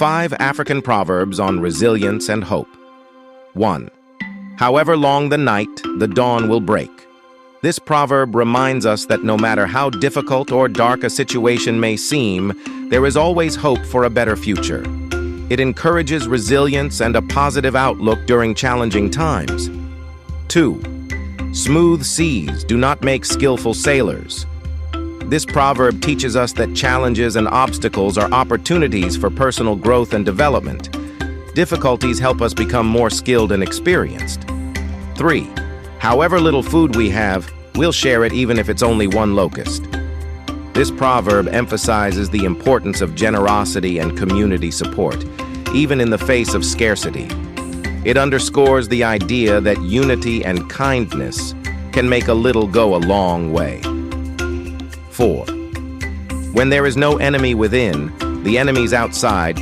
5 African Proverbs on Resilience and Hope. 1. However long the night, the dawn will break. This proverb reminds us that no matter how difficult or dark a situation may seem, there is always hope for a better future. It encourages resilience and a positive outlook during challenging times. 2. Smooth seas do not make skillful sailors. This proverb teaches us that challenges and obstacles are opportunities for personal growth and development. Difficulties help us become more skilled and experienced. 3. However little food we have, we'll share it even if it's only one locust. This proverb emphasizes the importance of generosity and community support, even in the face of scarcity. It underscores the idea that unity and kindness can make a little go a long way. 4. When there is no enemy within, the enemies outside